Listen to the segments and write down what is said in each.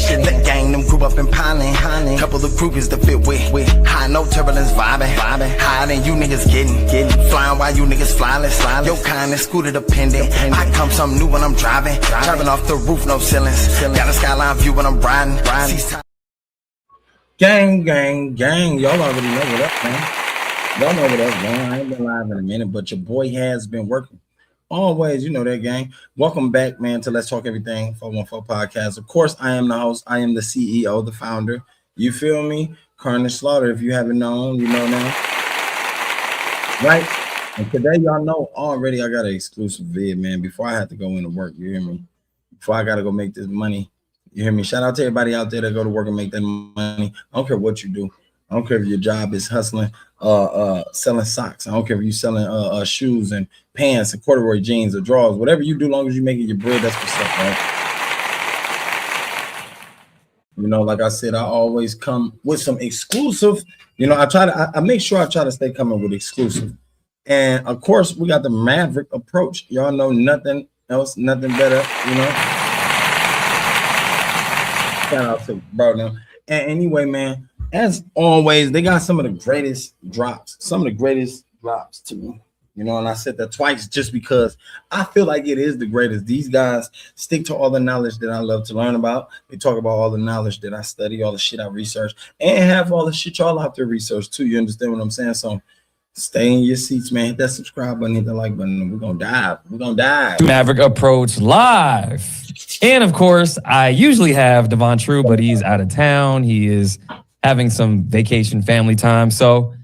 The gang them grew up in piling. Couple of groupies to fit with. High no turbulence vibing. Higher than you niggas getting. Flying while you niggas flyless. Your kind is scooter dependent. I come something new when I'm driving. Driving off the roof, no ceilings. Got a skyline view when I'm riding. Gang. Y'all already know what up, man. Y'all know what up, man. I ain't been live in a minute, but your boy has been working. Always, you know that, gang. Welcome back, man, to Let's Talk Everything 414 Podcast. Of course, I am the host. I am the CEO, the founder. You feel me? Carnage Slaughter, if you haven't known, you know now. Right? And today, y'all know already I got an exclusive vid, man. Before I have to go into work, you hear me? Before I got to go make this money, you hear me? Shout out to everybody out there that go to work and make that money. I don't care what you do. I don't care if your job is hustling, selling socks. I don't care if you're selling shoes and pants and corduroy jeans or drawers. Whatever you do, long as you're making your bread, that's what's up, right? You know, like I said, I always come with some exclusive. You know, I make sure I try to stay coming with exclusive. And of course, we got the Maverick approach. Y'all know nothing else, nothing better, you know. Shout out to bro now. And anyway, man, as always, they got some of the greatest drops to me. You know, and I said that twice just because I feel like it is the greatest. These guys stick to all the knowledge that I love to learn about. They talk about all the knowledge that I study, all the shit I research, and have all the shit y'all out there research too. You understand what I'm saying? So stay in your seats, man. Hit that subscribe button, hit the like button. We're gonna dive. Maverick Approach live. And of course, I usually have Devon True, but he's out of town. He is having some vacation family time. So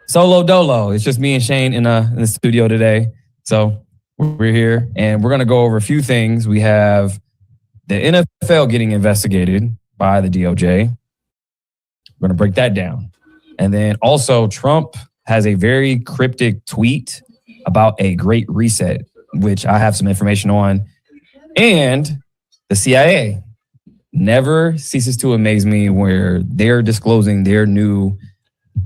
solo dolo. It's just me and Shane in the studio today. So we're here and we're going to go over a few things. We have the NFL getting investigated by the DOJ. We're going to break that down. And then also Trump has a very cryptic tweet about a great reset, which I have some information on. And the CIA never ceases to amaze me where they're disclosing their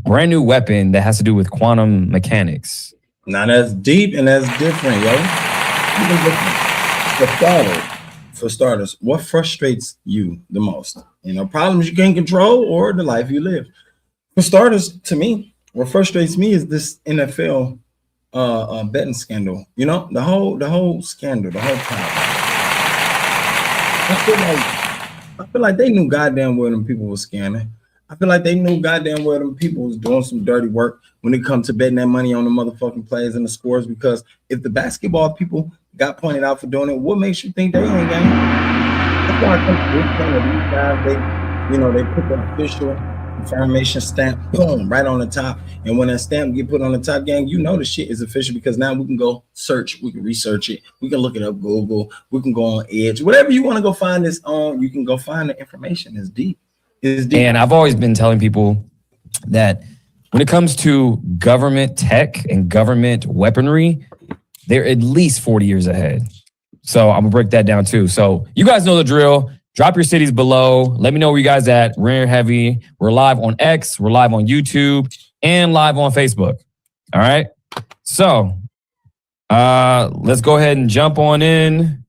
brand new weapon that has to do with quantum mechanics. Now that's deep and that's different, yo. For starters, what frustrates you the most? You know, problems you can't control or the life you live. For starters, to me, what frustrates me is this NFL betting scandal. You know, the whole scandal, the whole problem. I feel like they knew goddamn well them people was scamming. I feel like they knew goddamn well them people was doing some dirty work when it comes to betting that money on the motherfucking plays and the scores. Because if the basketball people got pointed out for doing it, what makes you think they ain't game? That's why I come to these guys. They put the official confirmation stamp, boom, right on the top. And when that stamp get put on the top, gang, you know the shit is official because now we can go search, we can research it, we can look it up Google, we can go on Edge, whatever you want to go find this on, you can go find the information. Is deep. And I've always been telling people that when it comes to government tech and government weaponry, they're at least 40 years ahead. So I'm gonna break that down too. So you guys know the drill. Drop your cities below. Let me know where you guys at. Rare Heavy. We're live on X. We're live on YouTube and live on Facebook. All right. So let's go ahead and jump on in.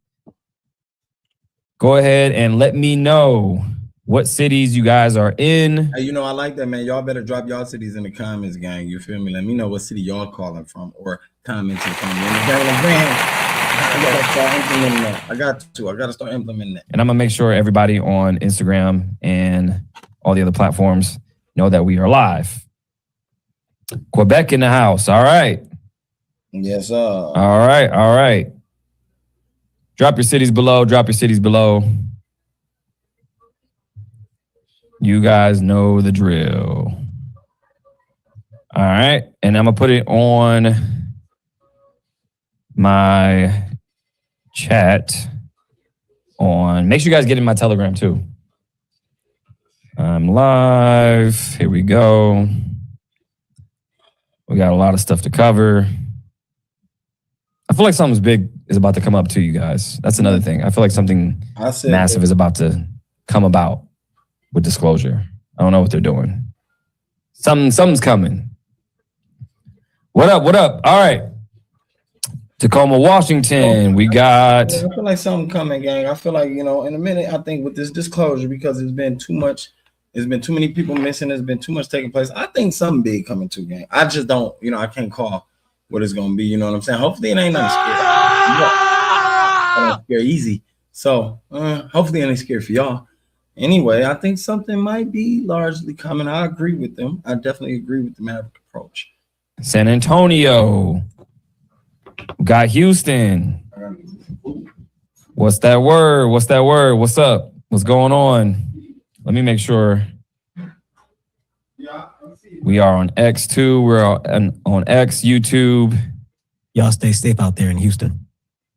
Go ahead and let me know what cities you guys are in. Hey, you know, I like that, man. Y'all better drop y'all cities in the comments, gang. You feel me? Let me know what city y'all calling from or commenting from. I gotta start implementing that. I got to start implementing that. And I'm gonna make sure everybody on Instagram and all the other platforms know that we are live. Quebec in the house. All right. Yes, sir. All right. Drop your cities below. You guys know the drill. All right. And I'm gonna put it on my chat make sure you guys get in my Telegram too. I'm live. Here we go. We got a lot of stuff to cover. I feel like something's big is about to come up to you guys. That's another thing. I feel like something massive is about to come about with disclosure. I don't know what they're doing. Something's coming. What up? All right. Tacoma, Washington. We got. I feel like something coming, gang. I feel like, in a minute, I think with this disclosure, because it's been too much, there's been too many people missing, there's been too much taking place. I think something big coming too, gang. I just don't, I can't call what it's gonna be. You know what I'm saying? Hopefully it ain't nothing scary. I don't scare easy. So hopefully it ain't scary for y'all. Anyway, I think something might be largely coming. I agree with them. I definitely agree with the Maverick approach. San Antonio. Got Houston. What's that word? What's up? What's going on? Let me make sure. We are on X too. We're on X, YouTube. Y'all stay safe out there in Houston.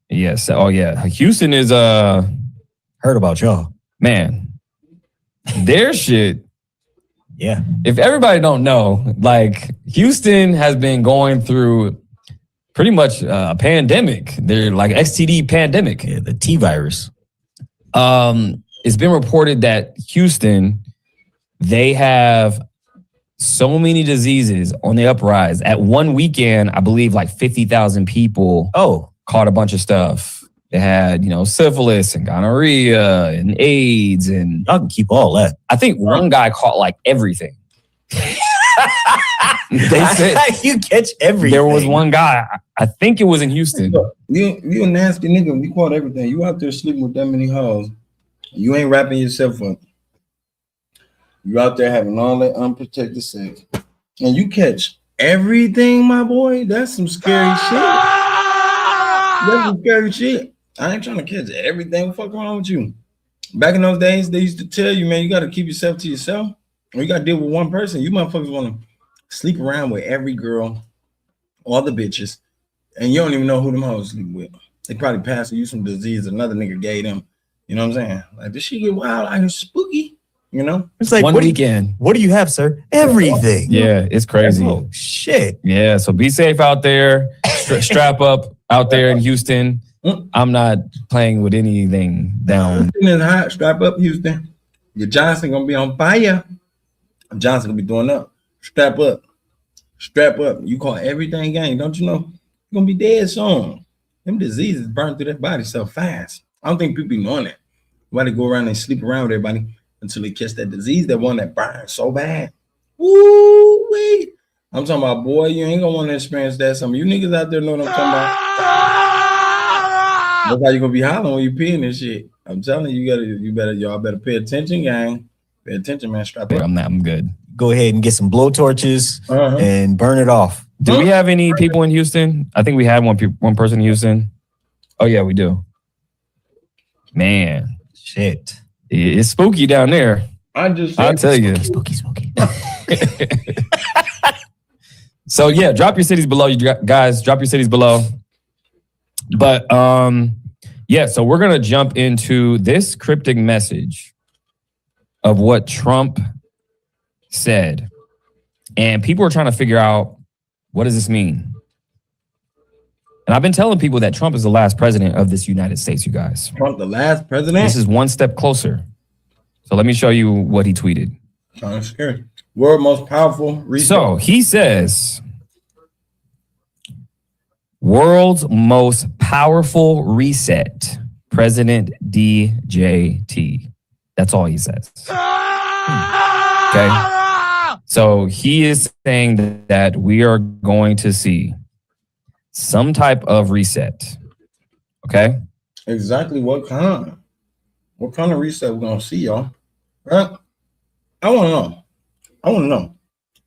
Yes. Oh yeah. Houston is heard about y'all. Man. Their shit. Yeah. If everybody don't know, like Houston has been going through pretty much a pandemic. They're like STD pandemic. Yeah, the T virus. It's been reported that Houston, they have so many diseases on the uprise. At one weekend, I believe like 50,000 people caught a bunch of stuff. They had, syphilis and gonorrhea and AIDS, and y'all can keep all that. I think one guy caught like everything. They said you catch everything. There was one guy, I think it was in Houston. You a nasty nigga. You caught everything. You out there sleeping with that many hoes. You ain't wrapping yourself up. You out there having all that unprotected sex. And you catch everything, my boy. That's some scary shit. That's some scary shit. I ain't trying to catch everything. What the fuck wrong with you? Back in those days, they used to tell you, man, you got to keep yourself to yourself. Or you got to deal with one person. You motherfuckers want to sleep around with every girl, all the bitches, and you don't even know who them hoes sleep with. They probably passed you some disease another nigga gave them. You know what I'm saying? Like, this shit get wild. I hear spooky. It's like one weekend. What do you have, sir? Everything. Yeah, it's crazy. Oh shit. Yeah, so be safe out there. Strap up out there in Houston. I'm not playing with anything down. Houston is hot. Strap up, Houston. Your Johnson gonna be on fire. Johnson gonna be doing up. Strap up. Strap up. You call everything gang. Don't you know you're gonna be dead soon? Them diseases burn through that body so fast. I don't think people be knowing that. Why they go around and sleep around with everybody until they catch that disease, that one that burns so bad. Woo wee. I'm talking about, boy, you ain't gonna want to experience that. Some of you niggas out there know what I'm talking about. That's how you gonna be hollering when you peeing and shit. I'm telling you, y'all better pay attention, gang. Pay attention, man. Strap up. I'm good. Go ahead and get some blow torches and burn it off. Do we have any people in Houston? I think we had one person in Houston. Oh yeah, we do. Man, shit. It's spooky down there. I'll tell you. Spooky. So yeah, drop your cities below. You guys, drop your cities below. But yeah, so we're gonna jump into this cryptic message of what Trump said. And people are trying to figure out, what does this mean? And I've been telling people that Trump is the last president of this United States, you guys. Trump, the last president? This is one step closer. So let me show you what he tweeted. Sounds scary. World most powerful reset. So he says, world's most powerful reset, President DJT. That's all he says. Okay. So he is saying that we are going to see some type of reset. Okay. Exactly what kind? What kind of reset we're gonna see, y'all? Right? I want to know.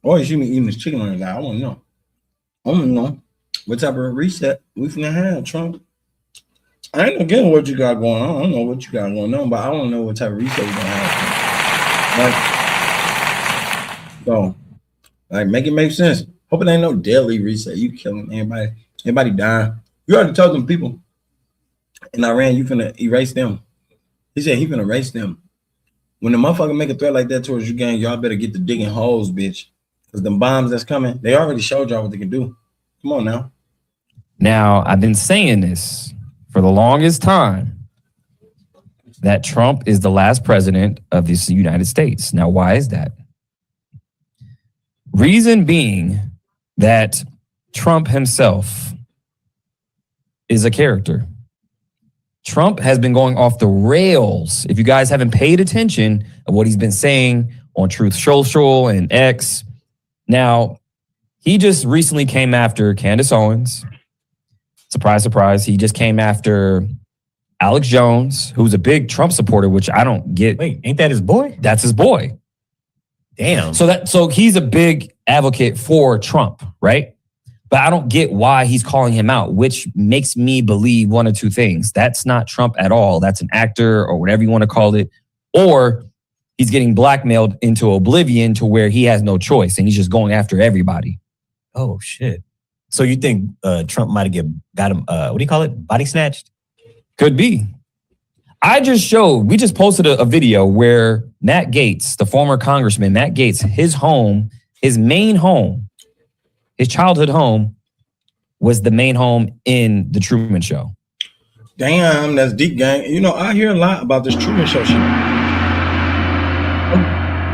Oh, you see me eating this chicken on the I want to know. I want to know what type of reset we finna have, Trump. I ain't getting what you got going on. I don't know what you got going on, but I want to know what type of reset we're gonna have. So, make it make sense. Hope it ain't no daily reset. You killing everybody dying. You already told them people in Iran you finna erase them. He said he finna erase them. When the motherfucker make a threat like that towards you, gang, y'all better get to digging holes, bitch. Because them bombs that's coming, they already showed y'all what they can do. Come on now. Now, I've been saying this for the longest time, that Trump is the last president of this United States. Now, why is that? Reason being that Trump himself is a character. Trump has been going off the rails. If you guys haven't paid attention of what he's been saying on Truth Social and X. Now, he just recently came after Candace Owens. Surprise, surprise. He just came after Alex Jones, who's a big Trump supporter, which I don't get. Wait, ain't that his boy? That's his boy. Damn. So he's a big advocate for Trump, right? But I don't get why he's calling him out, which makes me believe one or two things. That's not Trump at all. That's an actor or whatever you want to call it. Or he's getting blackmailed into oblivion to where he has no choice and he's just going after everybody. Oh, shit. So you think Trump might have got him, what do you call it? Body snatched? Could be. We just posted a video where Matt Gaetz, the former congressman, Matt Gaetz, his home, his main home, his childhood home was the main home in the Truman Show. Damn, that's deep, gang. You know, I hear a lot about this Truman Show shit.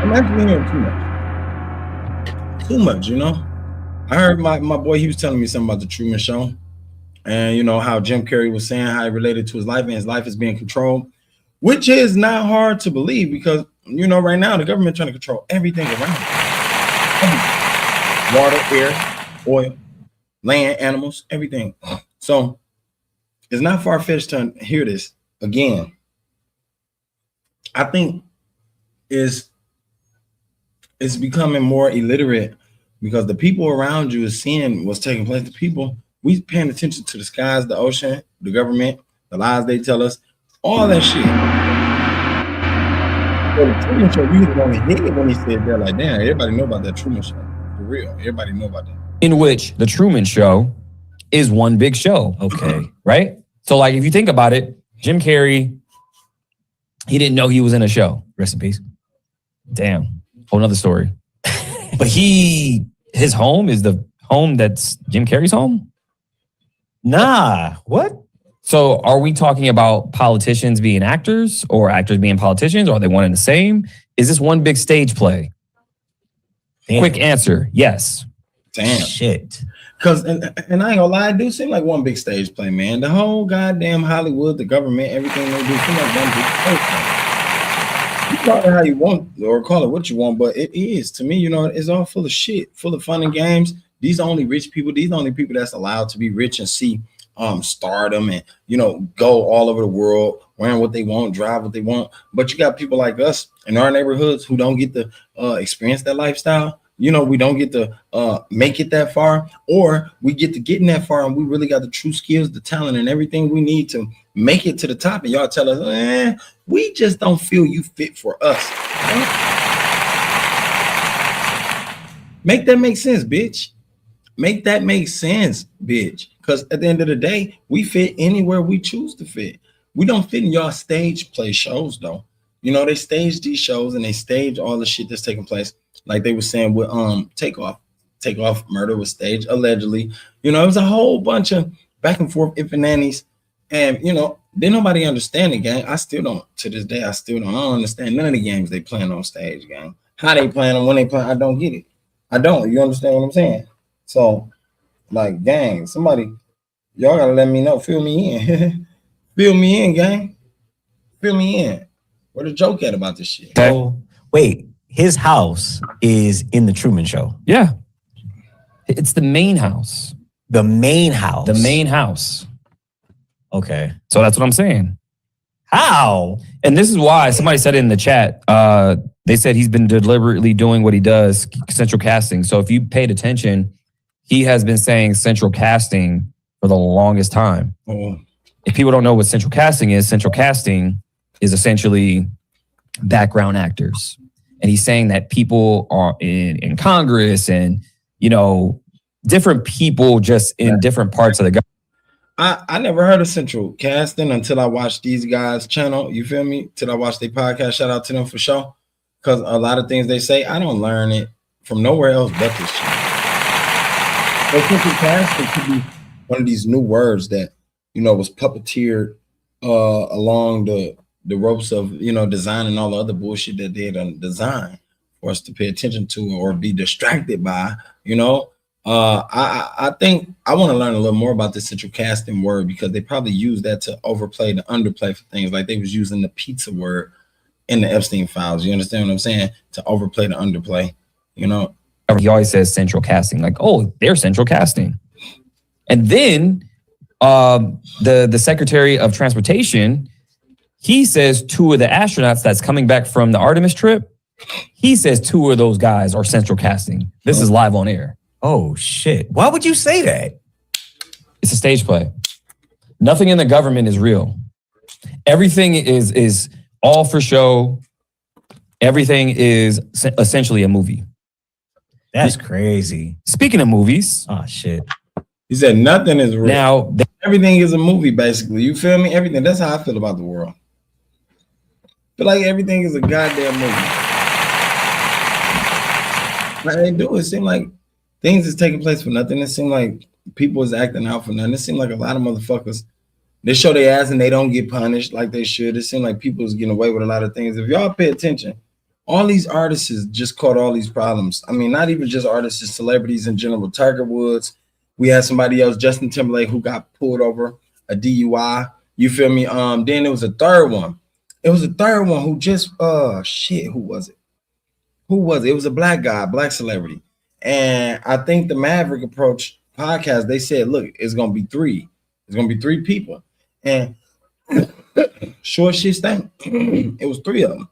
I'm actually hearing too much. Too much, you know? I heard my boy, he was telling me something about the Truman Show. And, you know, how Jim Carrey was saying how he related to his life and his life is being controlled, which is not hard to believe because, you know, right now the government trying to control everything around it. Water, air, oil, land, animals, everything. So it's not far-fetched to hear this again. I think it's becoming more illiterate because the people around you is seeing what's taking place. The people, we paying attention to the skies, the ocean, the government, the lies they tell us, all that shit. So the Truman Show, we was on his head when he said that, like, damn, everybody know about that Truman Show. For real, everybody know about that. In which the Truman Show is one big show. Okay. Right? So, like, if you think about it, Jim Carrey, he didn't know he was in a show. Rest in peace. Damn. Whole nother story. But his home is the home that's Jim Carrey's home? Nah, what? So are we talking about politicians being actors or actors being politicians? Or are they one and the same? Is this one big stage play? Damn. Quick answer, yes. Damn. Shit. Cause and I ain't gonna lie, it do seem like one big stage play, man. The whole goddamn Hollywood, the government, everything they do seem like one big stage play. You call it how you want or call it what you want, but it is to me, you know, it's all full of shit, full of fun and games. These are only rich people. These are only people that's allowed to be rich and see stardom and, you know, go all over the world wearing what they want, drive what they want. But you got people like us in our neighborhoods who don't get to experience that lifestyle. You know, we don't get to make it that far, or we get to getting that far and we really got the true skills, the talent and everything we need to make it to the top. And y'all tell us, we just don't feel you fit for us. Make that make sense, bitch. Make that make sense, bitch. Because at the end of the day, we fit anywhere we choose to fit. We don't fit in y'all stage play shows, though. You know, they stage these shows and they stage all the shit that's taking place. Like they were saying with Takeoff murder was staged, allegedly. You know, it was a whole bunch of back and forth nannies. And, you know, didn't nobody understand the game. I still don't, to this day, I don't understand none of the games they playing on stage, gang. How they playing them, when they play, I don't get it. I don't. You understand what I'm saying? So, like, gang, somebody, y'all gotta let me know. Fill me in. Fill me in, gang. Fill me in. Where the joke at about this shit? Oh, wait, his house is in the Truman Show. Yeah. It's the main house. The main house. The main house. Okay. So that's what I'm saying. How? And this is why somebody said it in the chat. They said he's been deliberately doing what he does, central casting. So if you paid attention, he has been saying central casting for the longest time. Oh. If people don't know what central casting is essentially background actors. And he's saying that people are in Congress and, you know, different people just in different parts of the government. I never heard of central casting until I watched these guys' channel. You feel me? Till I watched their podcast. Shout out to them for sure. Because a lot of things they say, I don't learn it from nowhere else but this channel. So central casting could be one of these new words that, you know, was puppeteered along the ropes of, you know, design and all the other bullshit that they had designed for us to pay attention to or be distracted by, you know. I think I want to learn a little more about the central casting word because they probably use that to overplay the underplay for things like they was using the pizza word in the Epstein files. You understand what I'm saying? To overplay the underplay, you know. He always says central casting, like, oh, they're central casting. And then the Secretary of Transportation, he says 2 of the astronauts that's coming back from the Artemis trip, he says 2 of those guys are central casting. This is live on air. Oh, shit. Why would you say that? It's a stage play. Nothing in the government is real. Everything is all for show. Everything is essentially a movie. That's crazy. Speaking of movies. Oh, shit. He said nothing is real. Now, everything is a movie, basically. You feel me? Everything. That's how I feel about the world. I feel like everything is a goddamn movie. Like they do. It seems like things is taking place for nothing. It seems like people is acting out for nothing. It seems like a lot of motherfuckers, they show their ass and they don't get punished like they should. It seems like people is getting away with a lot of things. If y'all pay attention, all these artists just caught all these problems. I mean, not even just artists, just celebrities in general. Tiger Woods. We had somebody else, Justin Timberlake, who got pulled over, a DUI. You feel me? Then there was a third one. It was a third one who just who was it? Who was it? It was a black guy, black celebrity. And I think the Maverick Approach podcast, they said, look, it's gonna be 3. It's gonna be 3 people. And short shit stank. It was 3 of them.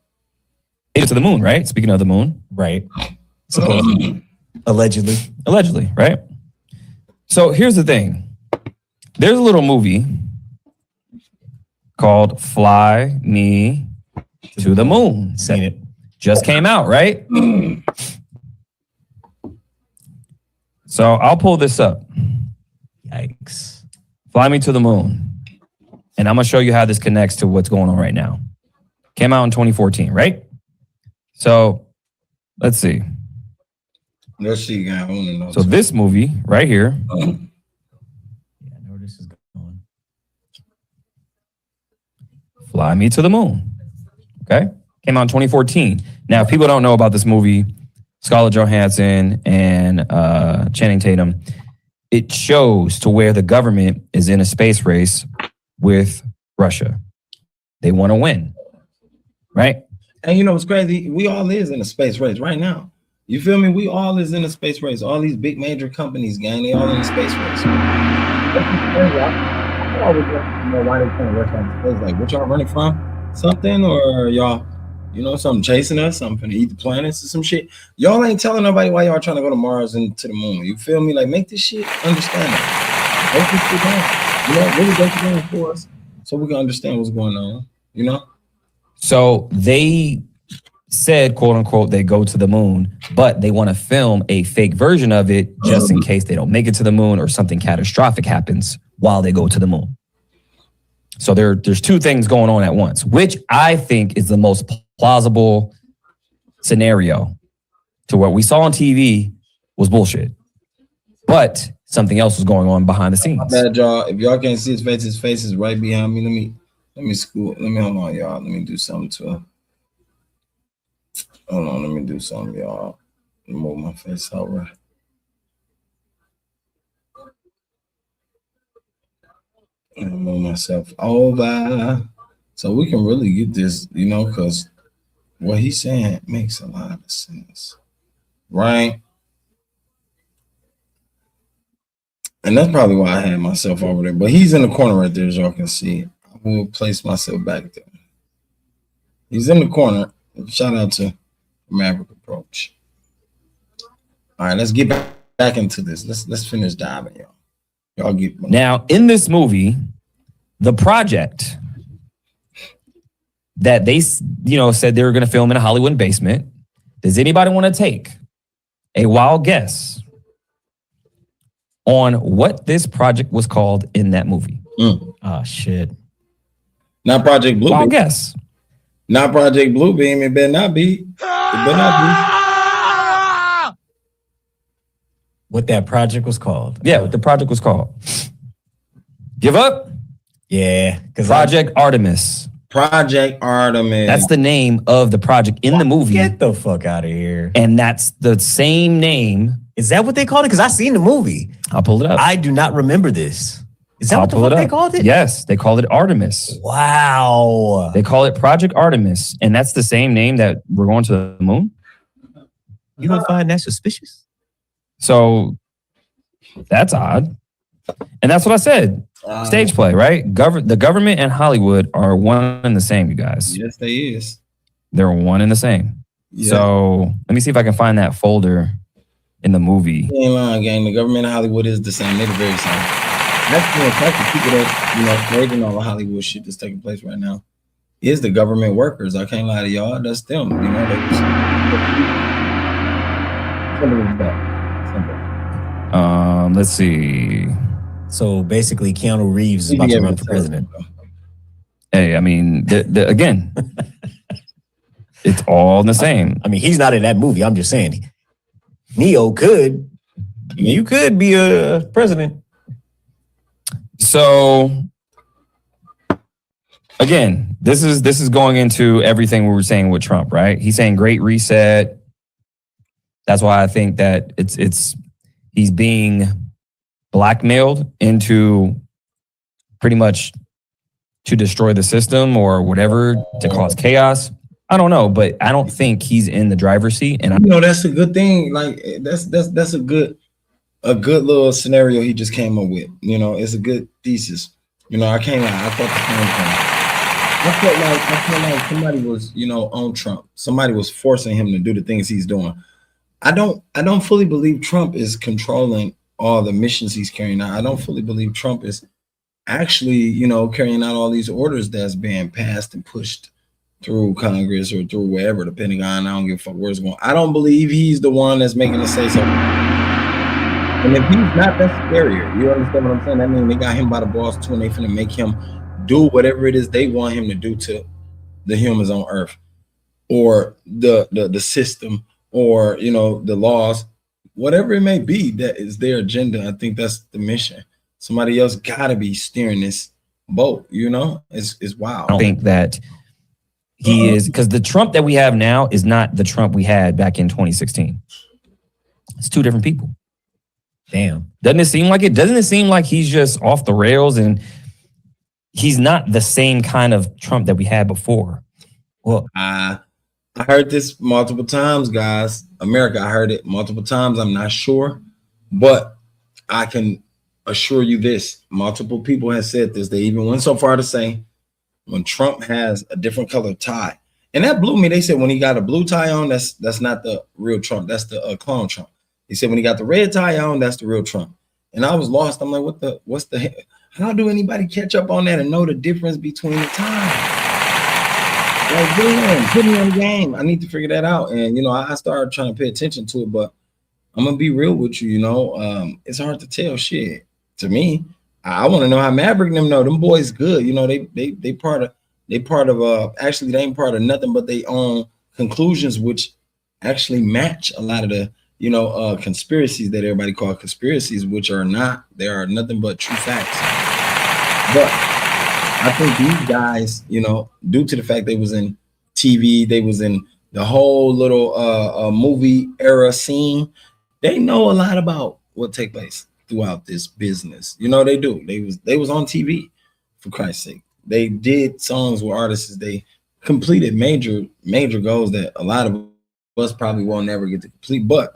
It's to the moon, right? Speaking of the moon. Right. Supposedly. Allegedly, right? So here's the thing. There's a little movie called Fly Me to the Moon. Seen it. Just came out, right? So I'll pull this up. Yikes. Fly Me to the Moon. And I'm going to show you how this connects to what's going on right now. Came out in 2014, right? So let's see. Let's see, guy. I want to know. So this movie right here. Yeah, I know where this is going. Fly Me to the Moon. Okay. Came out in 2014. Now, if people don't know about this movie, Scarlett Johansson and Channing Tatum, it shows to where the government is in a space race with Russia. They want to win. Right? And you know what's crazy? We all is in a space race right now. You feel me? We all is in a space race. All these big major companies, gang, they all in a space race. I always want to know why they trying to rush out to space. Like, what y'all running from? Something? Or y'all, you know, something chasing us? Something to eat the planets or some shit? Y'all ain't telling nobody why y'all trying to go to Mars and to the moon. You feel me? Like, make this shit understandable. Break this shit down. You know, really break it down for us so we can understand what's going on. You know? So they said, quote unquote, they go to the moon, but they want to film a fake version of it just in case they don't make it to the moon or something catastrophic happens while they go to the moon. So there's 2 things going on at once, which I think is the most plausible scenario to what we saw on TV was bullshit. But something else was going on behind the scenes. Bad, y'all. If y'all can't see his face is right behind me. Let me hold on, y'all. Let me do something to him. Hold on, let me do something, y'all. Move my face over. Move myself over. So we can really get this, you know, because what he's saying makes a lot of sense. Right? And that's probably why I had myself over there. But he's in the corner right there, as y'all can see. I will place myself back there. He's in the corner. Shout out to Maverick Approach. All right, let's get back into this. Let's finish diving, y'all. Y'all get now in this movie, the project that they said they were going to film in a Hollywood basement. Does anybody want to take a wild guess on what this project was called in that movie? Oh shit! Not Project Bluebeam. Wild guess. Not Project Bluebeam. It better not be. It better not be. What that project was called? Yeah, what the project was called. Give up? Yeah, Project Artemis. Project Artemis. That's the name of the project in the movie. Get the fuck out of here. And that's the same name Is that what they called it? Because I seen the movie. I'll pull it up. I do not remember this. Is that I'll what the pull fuck it they up. called it? Yes, they called it Artemis. Wow. They call it Project Artemis, and that's the same name that we're going to the moon. You don't find that suspicious? So that's odd. And that's what I said. Stage play, right? The government and Hollywood are one and the same, you guys. Yes, they is. They're one and the same. Yeah. So let me see if I can find that folder in the movie. You ain't lying, gang. The government of Hollywood is the same. They're the very same. That's the fact that people that creating all the Hollywood shit that's taking place right now is the government workers. I can't lie to y'all. That's them. Let's see. So basically, Keanu Reeves is about to run for president. Hey, I mean, again, it's all the same. I mean, he's not in that movie. I'm just saying, Neo could. You could be a president. So again, this is going into everything we were saying with Trump, right? He's saying Great Reset. That's why I think that he's being blackmailed into pretty much to destroy the system or whatever, to cause chaos. I don't know, but I don't think he's in the driver's seat. And that's a good thing. Like that's a good little scenario he just came up with. It's a good thesis. I can't lie. I thought the same thing. I felt like somebody was, on Trump. Somebody was forcing him to do the things he's doing. I don't fully believe Trump is controlling all the missions he's carrying out. I don't fully believe Trump is actually, carrying out all these orders that's being passed and pushed through Congress or through wherever, the Pentagon. I don't give a fuck where it's going. I don't believe he's the one that's making us say something. And if he's not, that's scarier. You understand what I'm saying? That means they got him by the balls too, and they finna make him do whatever it is they want him to do to the humans on Earth, or the system, or the laws, whatever it may be. That is their agenda. I think that's the mission. Somebody else gotta be steering this boat. It's wild. I think that he is, because the Trump that we have now is not the Trump we had back in 2016. It's two different people. Damn. Doesn't it seem like it? Doesn't it seem like he's just off the rails and he's not the same kind of Trump that we had before? Well, I heard this multiple times, guys. America, I heard it multiple times. I'm not sure, but I can assure you this. Multiple people have said this. They even went so far to say when Trump has a different color tie, and that blew me. They said when he got a blue tie on, that's not the real Trump. That's the clone Trump. He said when he got the red tie on, that's the real Trump. And I was lost. I'm like, what's the, how do anybody catch up on that and know the difference between the ties? Like, damn, put me on the game. I need to figure that out. And, I started trying to pay attention to it, but I'm going to be real with you, it's hard to tell shit. To me, I want to know how Maverick and them know. Them boys good. They part of actually they ain't part of nothing but they own conclusions, which actually match a lot of the, conspiracies that everybody call conspiracies, which are not. They are nothing but true facts. But I think these guys, due to the fact they was in TV, they was in the whole little movie era scene, they know a lot about what take place throughout this business. They do. They was on TV, for Christ's sake. They did songs with artists. They completed major goals that a lot of us probably won't never get to complete. But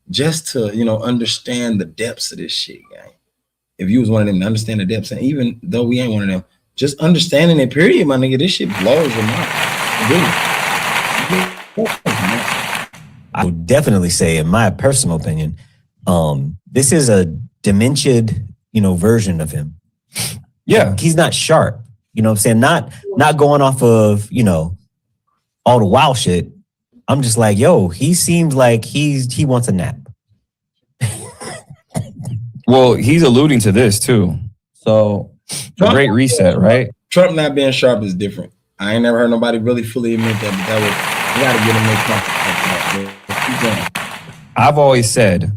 just to understand the depths of this shit, gang. If you was one of them to understand the depths, and even though we ain't one of them, just understanding it, period, my nigga, this shit blows your mind. I would definitely say, in my personal opinion, this is a dementiaed, version of him. Yeah. He's not sharp. You know what I'm saying? Not going off of, all the wild shit. I'm just like, yo, he seems like he wants a nap. Well, he's alluding to this too. So the Great Reset, right? Trump not being sharp is different. I ain't never heard nobody really fully admit that, but you gotta get him Trump. I've always said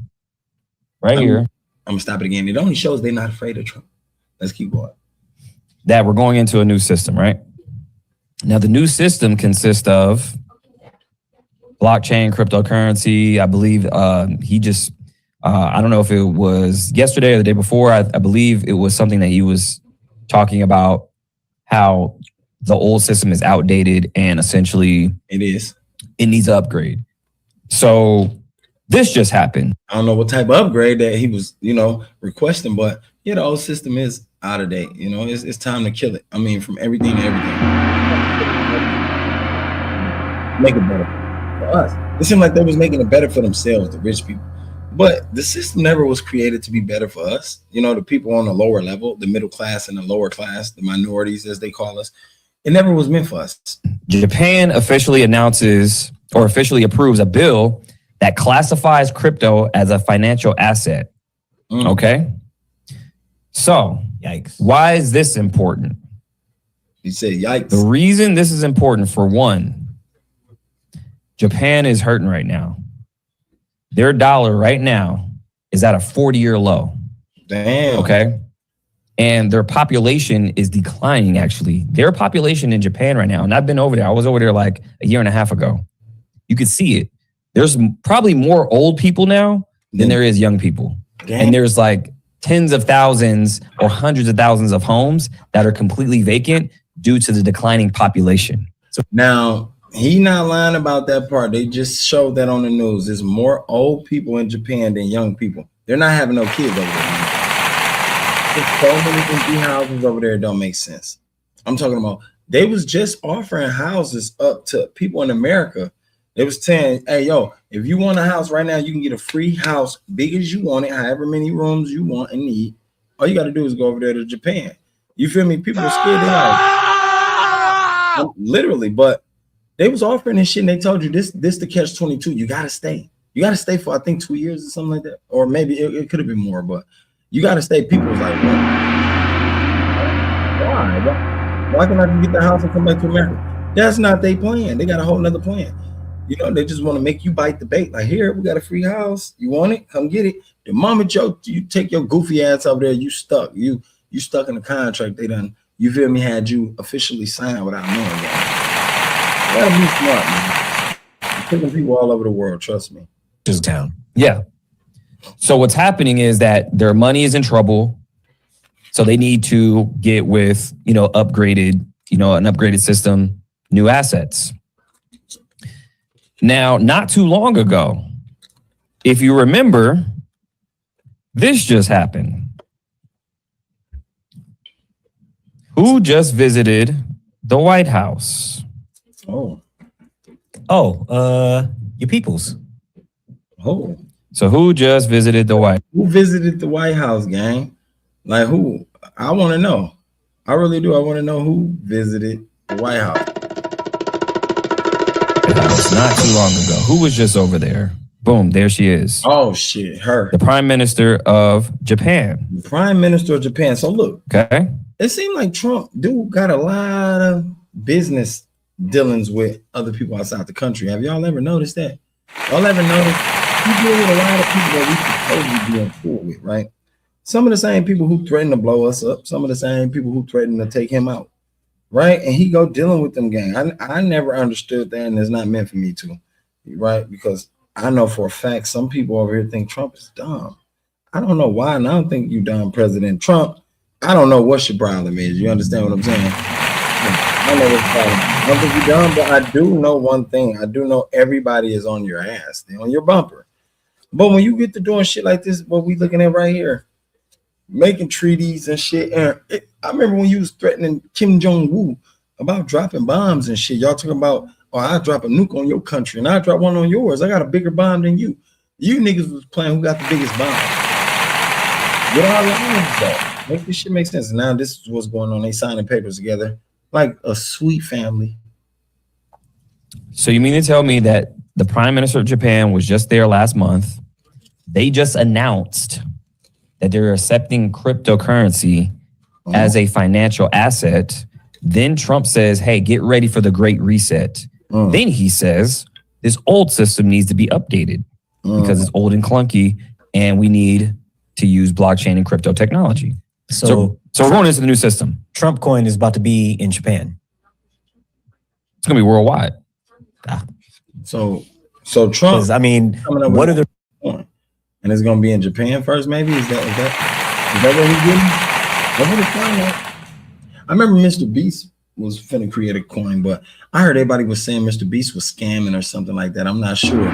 here. I'm gonna stop it again. It only shows they're not afraid of Trump. Let's keep going. That we're going into a new system, right? Now the new system consists of blockchain, cryptocurrency. I believe I don't know if it was yesterday or the day before. I believe it was something that he was talking about how the old system is outdated and essentially It needs an upgrade. So this just happened. I don't know what type of upgrade that he was, requesting, but yeah, the old system is out of date. It's time to kill it. I mean, from everything to everything. Make it better for us. It seemed like they was making it better for themselves, the rich people. But the system never was created to be better for us. The people on the lower level, the middle class and the lower class, the minorities, as they call us. It never was meant for us. Japan officially announces or officially approves a bill that classifies crypto as a financial asset. Okay. So, Yikes. Why is this important? You say yikes. The reason this is important, for one, Japan is hurting right now. Their dollar right now is at a 40-year low. Damn. Okay. And their population is declining, actually. Their population in Japan right now, and I've been over there. I was over there like a year and a half ago. You could see it. There's probably more old people now than there is young people. Damn. And there's like tens of thousands or hundreds of thousands of homes that are completely vacant due to the declining population. So now, he not lying about that part. They just showed that on the news. There's more old people in Japan than young people. They're not having no kids over there. There's so many empty houses over there. It don't make sense. I'm talking about they was just offering houses up to people in America. They was saying, hey, yo, if you want a house right now, you can get a free house, big as you want it, however many rooms you want and need. All you got to do is go over there to Japan. You feel me? People are scared out. Literally, but they was offering this shit and they told you this the catch-22. You got to stay. You got to stay for, I think, 2 years or something like that. Or maybe it could have been more, but you got to stay. People was like, what? Why can I get the house and come back to America? That's not their plan. They got a whole nother plan. They just want to make you bite the bait. Like, here, we got a free house. You want it? Come get it. The moment you take your goofy ass over there, you stuck. You stuck in the contract. They done, you feel me, had you officially signed without knowing that. You gotta be smart, man. You're taking people all over the world, trust me. Just town. Yeah. So what's happening is that their money is in trouble. So they need to get with, upgraded, an upgraded system, new assets. Now, not too long ago, if you remember, this just happened. Who just visited the White House? Oh, your peoples. oh. So who just visited the White House? Who visited the White House, gang? Like who? I want to know. I really do. I want to know who visited the White House. Not too long ago. Who was just over there? Boom, there she is. Oh, shit, her. The Prime Minister of Japan. The Prime Minister of Japan. So look, Okay. it seemed like Trump got a lot of business dealings with other people outside the country. Have y'all ever noticed that? Y'all ever noticed he deal with a lot of people that we supposed to be in cool with, right? Some of the same people who threaten to blow us up, some of the same people who threaten to take him out, right? And he go dealing with them gang. I never understood that, and it's not meant for me to, right? Because I know for a fact some people over here think Trump is dumb. I don't know why, and I don't think you dumb, President Trump. I don't know what your problem is. You understand what I'm saying? I know what's the problem. I don't think you're dumb, but I do know one thing. I do know everybody is on your ass. They're on your bumper. But when you get to doing shit like this, what we looking at right here, making treaties and shit. And I remember when you was threatening Kim Jong-un about dropping bombs and shit. Y'all talking about, oh, I'll drop a nuke on your country and I'll drop one on yours. I got a bigger bomb than you. You niggas was playing who got the biggest bomb. Get all that. Make this shit make sense. Now this is what's going on. They signing papers together like a sweet family. So you mean to tell me that the Prime Minister of Japan was just there last month? They just announced that they're accepting cryptocurrency as a financial asset. Then Trump says, hey, get ready for the Great Reset. Then he says this old system needs to be updated because it's old and clunky and we need to use blockchain and crypto technology. So we're going into the new system. Trump coin is about to be in Japan. It's going to be worldwide. So Trump, I mean, what are the... and it's gonna be in Japan first. Maybe is that what he's getting? I really find out. I remember Mr. Beast was finna create a coin, but I heard everybody was saying Mr. Beast was scamming or something like that. I'm not sure.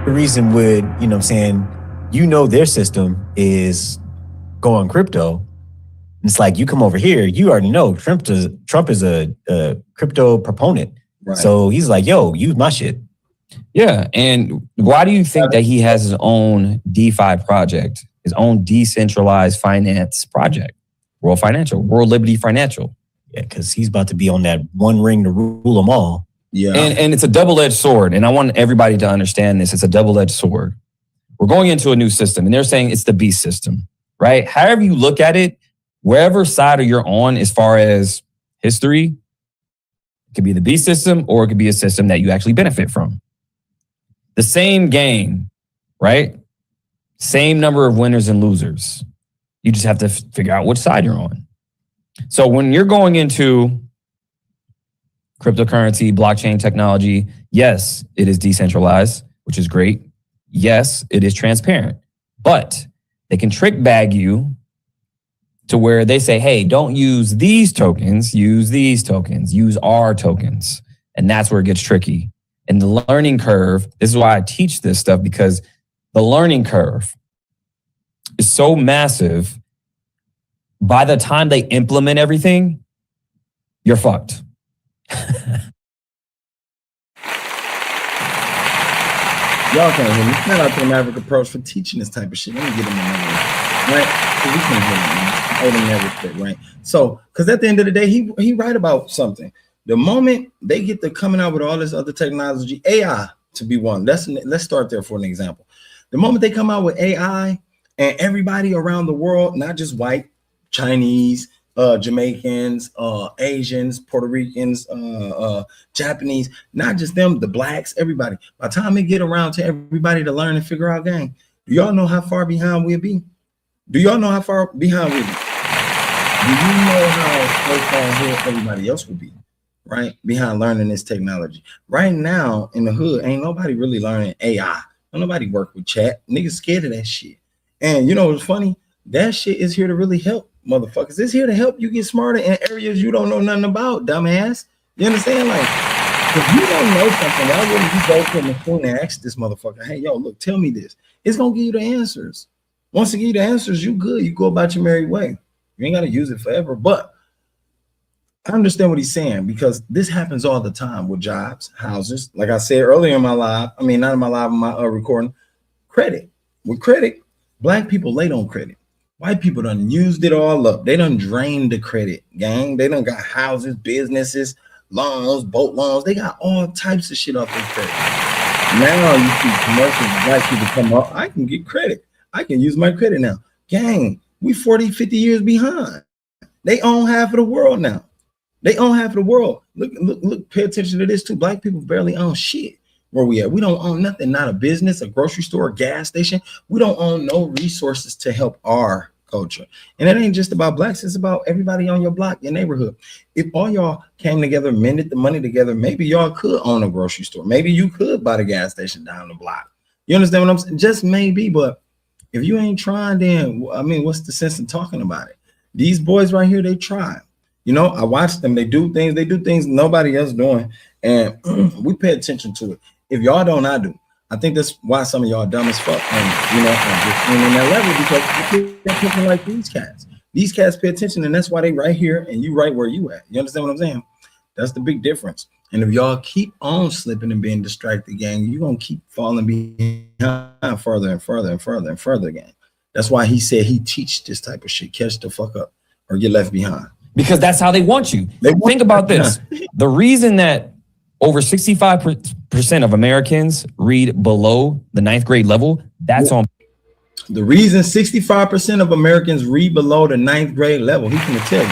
The reason would, you know what I'm saying, you know their system is going crypto. It's like you come over here, you already know Trump is a crypto proponent. Right. So he's like, yo, use my shit. Yeah. And why do you think that he has his own DeFi project, his own decentralized finance project? World Liberty Financial. Yeah, because he's about to be on that one ring to rule them all. Yeah. And it's a double-edged sword. And I want everybody to understand this. It's a double-edged sword. We're going into a new system, and they're saying it's the beast system, right? However you look at it, wherever side you're on as far as history, it could be the beast system or it could be a system that you actually benefit from. The same game, right? Same number of winners and losers. You just have to figure out which side you're on. So when you're going into cryptocurrency, blockchain technology, yes, it is decentralized, which is great. Yes, it is transparent, but they can trick bag you to where they say, hey, don't use these tokens, use these tokens, use our tokens. And that's where it gets tricky. And the learning curve, this is why I teach this stuff, because the learning curve is so massive. By the time they implement everything, you're fucked. Y'all can't hear me. Shout out to the Maverick Approach for teaching this type of shit. Let me get him another one. Right? We can hear him. I owe him everything, right? So, because at the end of the day, he right about something. The moment they get to coming out with all this other technology, AI to be one. Let's start there for an example. The moment they come out with AI and everybody around the world, not just white, Chinese, Jamaicans, Asians, Puerto Ricans, Japanese, not just them, the blacks, everybody. By the time they get around to everybody to learn and figure out game, do y'all know how far behind we'll be? Do y'all know how far behind we'll be? Do you know how far ahead everybody else will be? Right? Behind learning this technology. Right now in the hood, ain't nobody really learning AI. Don't nobody work with chat. Niggas scared of that shit. And you know what's funny? That shit is here to really help motherfuckers. It's here to help you get smarter in areas you don't know nothing about, dumbass. You understand? Like, if you don't know something, why wouldn't you go to a machine and ask this motherfucker, hey, yo, look, tell me this. It's going to give you the answers. Once it give you the answers, you good. You go about your merry way. You ain't got to use it forever. But I understand what he's saying, because this happens all the time with jobs, houses. Like I said earlier in my live, I mean, not in my live, in my recording, credit. With credit, black people late on credit. White people done used it all up. They done drained the credit, gang. They done got houses, businesses, loans, boat loans. They got all types of shit off their credit. Now you see commercials, black people come up, I can get credit. I can use my credit now. Gang, we 40, 50 years behind. They own half of the world now. They own half of the world. Look, pay attention to this too. Black people barely own shit. Where we at? We don't own nothing, not a business, a grocery store, a gas station. We don't own no resources to help our culture. And it ain't just about blacks, it's about everybody on your block, your neighborhood. If all y'all came together, mended the money together, maybe y'all could own a grocery store. Maybe you could buy the gas station down the block. You understand what I'm saying? Just maybe, but if you ain't trying, then I mean, what's the sense in talking about it? These boys right here, they try. You know, I watch them, they do things nobody else doing, and we pay attention to it. If y'all don't, I do. I think that's why some of y'all dumb as fuck, and you know, just in that level, because they're people like these cats. These cats pay attention, and that's why they right here and you right where you at. You understand what I'm saying? That's the big difference. And if y'all keep on slipping and being distracted, gang, you're gonna keep falling behind further and further and further and further, gang. That's why he said he teach this type of shit. Catch the fuck up or get left behind. Because that's how they want you. Think about this. The reason that over 65% of Americans read below the 9th grade level, that's on. The reason 65% of Americans read below the 9th grade level, he's gonna tell you.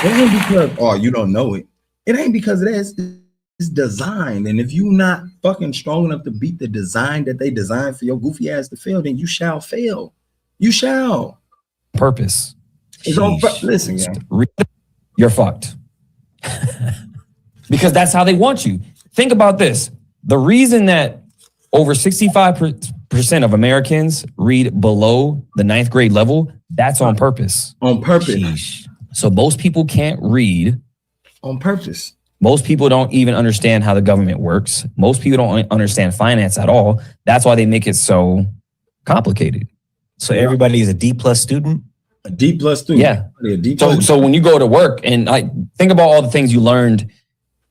It ain't because, oh, you don't know it. It ain't because of that. It's designed. And if you not fucking strong enough to beat the design that they designed for your goofy ass to fail, then you shall fail. You shall. Purpose. It's on listen, yeah. You're fucked. Because that's how they want you. think about this. The reason that over 65% of Americans read below the 9th grade level, that's on purpose. On purpose. Sheesh. So most people can't read. On purpose. Most people don't even understand how the government works. Most people don't understand finance at all. That's why they make it so complicated. So everybody is a D+ student? A D+ student. Yeah. A D+. So when you go to work and like think about all the things you learned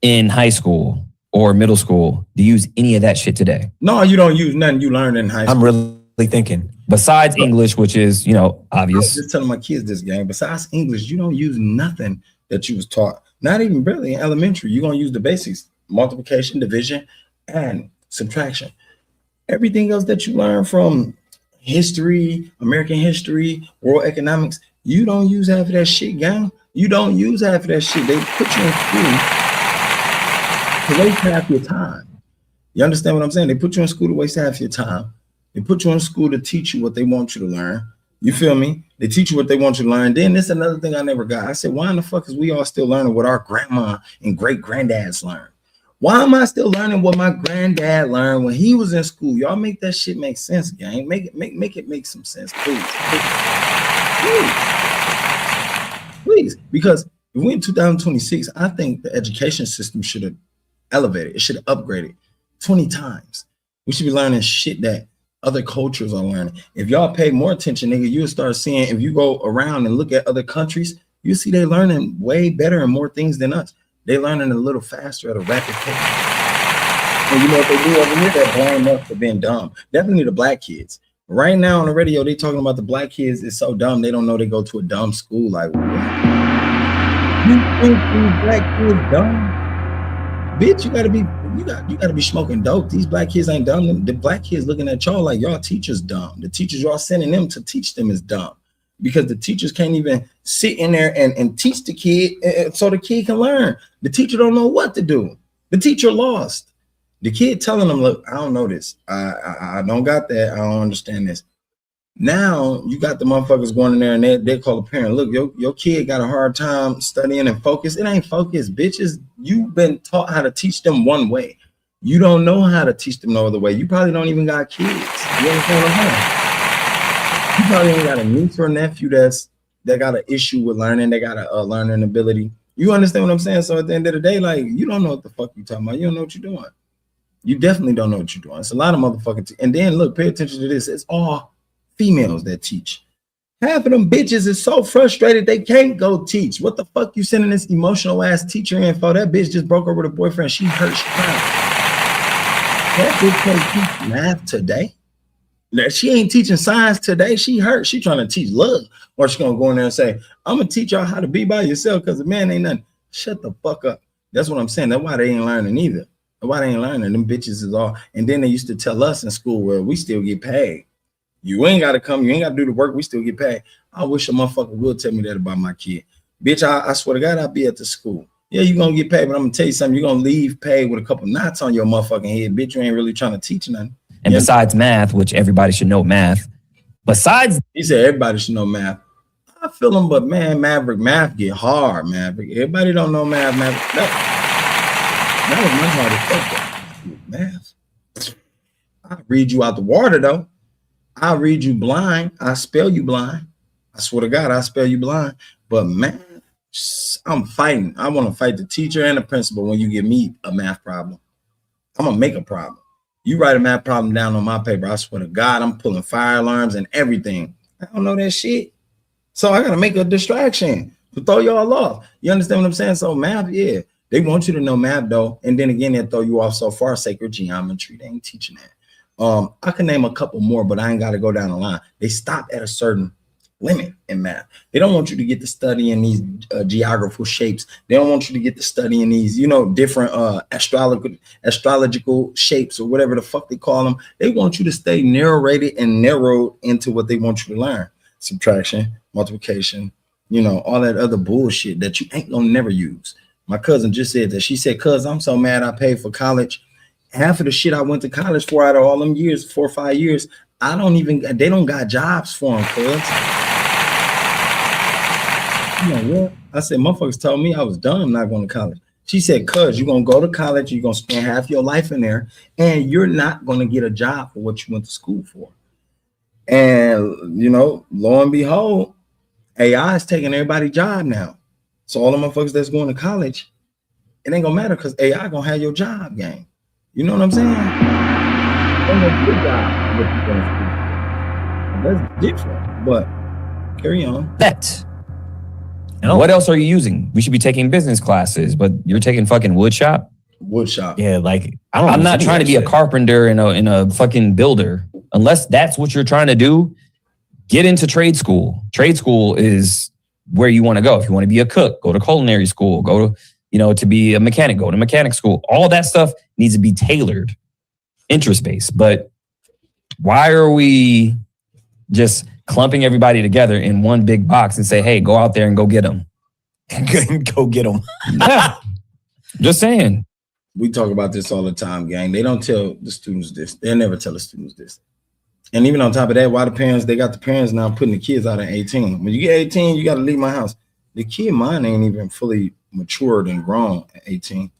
in high school or middle school, do you use any of that shit today? No, you don't use nothing you learned in high school. I'm really thinking. Besides English, which is, I was obvious. just telling my kids this, gang. Besides English, you don't use nothing that you was taught. Not even barely in elementary. You're going to use the basics. Multiplication, division, and subtraction. Everything else that you learn from history, American history, world economics, you don't use half of that shit, gang. You don't use half of that shit. They put you in school to waste half your time. You understand what I'm saying? They put you in school to waste half your time. They put you in school to teach you what they want you to learn. You feel me? They teach you what they want you to learn. Then this is another thing I never got. I said, why in the fuck is we all still learning what our grandma and great granddads learned? Why am I still learning what my granddad learned when he was in school? Y'all make that shit make sense, gang. Make it make some sense, please. Please. Because if we're in 2026, I think the education system should have elevated. It should have upgraded 20 times. We should be learning shit that other cultures are learning. If y'all pay more attention, nigga, you'll start seeing, if you go around and look at other countries, you see they learning way better and more things than us. They learning a little faster at a rapid pace. And you know what they do over here? They're blame us for being dumb. Definitely the black kids. Right now on the radio, they talking about the black kids is so dumb, they don't know they go to a dumb school. Like, what? You think these black kids dumb? Bitch, you gotta be smoking dope. These black kids ain't dumb. The black kids looking at y'all like y'all teachers dumb. The teachers y'all sending them to teach them is dumb. Because the teachers can't even sit in there and teach the kid so the kid can learn. The teacher don't know what to do. The teacher lost. The kid telling them, look, I don't know this. I don't got that. I don't understand this. Now you got the motherfuckers going in there and they call a parent, look, your kid got a hard time studying and focus. It ain't focus, bitches. You've been taught how to teach them one way. You don't know how to teach them no other way. You probably don't even got kids. You understand what I'm saying? You probably ain't got a niece or nephew that got an issue with learning. They got a learning ability. You understand what I'm saying? So at the end of the day, like, you don't know what the fuck you talking about. You don't know what you're doing. You definitely don't know what you're doing. It's a lot of motherfucking and then look, pay attention to this. It's all females that teach. Half of them bitches is so frustrated they can't go teach. What the fuck you sending this emotional ass teacher in for? That bitch just broke up with a boyfriend. She hurt. She cried. That bitch can't teach math today. She ain't teaching science today. She hurt. She trying to teach love. Or she gonna go in there and say, I'm gonna teach y'all how to be by yourself because the man ain't nothing. Shut the fuck up. That's what I'm saying. That's why they ain't learning either. That's why they ain't learning. Them bitches is all. And then they used to tell us in school, well, we still get paid. You ain't gotta come. You ain't gotta do the work. We still get paid. I wish a motherfucker would tell me that about my kid. Bitch, I swear to God, I'll be at the school. Yeah, you're gonna get paid, but I'm gonna tell you something. You're gonna leave paid with a couple knots on your motherfucking head. Bitch, you ain't really trying to teach nothing. And besides math, which everybody should know math, besides he said everybody should know math. I feel him, but man, Maverick, math get hard, Maverick. Everybody don't know math, Maverick. That was my hardest subject. Math. I read you out the water though. I read you blind. I spell you blind. I swear to God, I spell you blind. But math, I'm fighting. I want to fight the teacher and the principal when you give me a math problem. I'm gonna make a problem. You write a math problem down on my paper, I swear to God, I'm pulling fire alarms and everything. I don't know that shit. So I got to make a distraction to throw y'all off. You understand what I'm saying? So math, yeah, they want you to know math though. And then again, they throw you off so far, sacred geometry. They ain't teaching that. I can name a couple more, but I ain't got to go down the line. They stop at a certain limit in math. They don't want you to get to study in these geographical shapes. They don't want you to get to study in these, different astrological shapes or whatever the fuck they call them. They want you to stay narrated and narrowed into what they want you to learn. Subtraction, multiplication, all that other bullshit that you ain't gonna never use. My cousin just said that. She said, cuz I'm so mad I paid for college. Half of the shit I went to college for out of all them years, 4 or 5 years, they don't got jobs for them, cuz. You know what? I said, motherfuckers told me I was dumb not going to college. She said, cuz you're going to go to college, you're going to spend half your life in there, and you're not going to get a job for what you went to school for. And, you know, lo and behold, AI is taking everybody's job now. So all the motherfuckers that's going to college, it ain't going to matter because AI going to have your job game. You know what I'm saying? Ain't no good job what you going to school for. That's different, but carry on. Bet. What else are you using? We should be taking business classes, but you're taking fucking wood shop? Wood shop. Yeah, like I'm not trying to be a carpenter and a fucking builder. Unless that's what you're trying to do, get into trade school. Trade school is where you want to go. If you want to be a cook, go to culinary school. Go to, you know, to be a mechanic, go to mechanic school. All that stuff needs to be tailored, interest-based. But why are we just clumping everybody together in one big box and say, hey, go out there and go get them? Go get them. Yeah. Just saying. We talk about this all the time, gang. They don't tell the students this. They'll never tell the students this. And even on top of that, why the parents, they got the parents now putting the kids out at 18. When you get 18, you got to leave my house. The kid mind ain't even fully matured and grown at 18.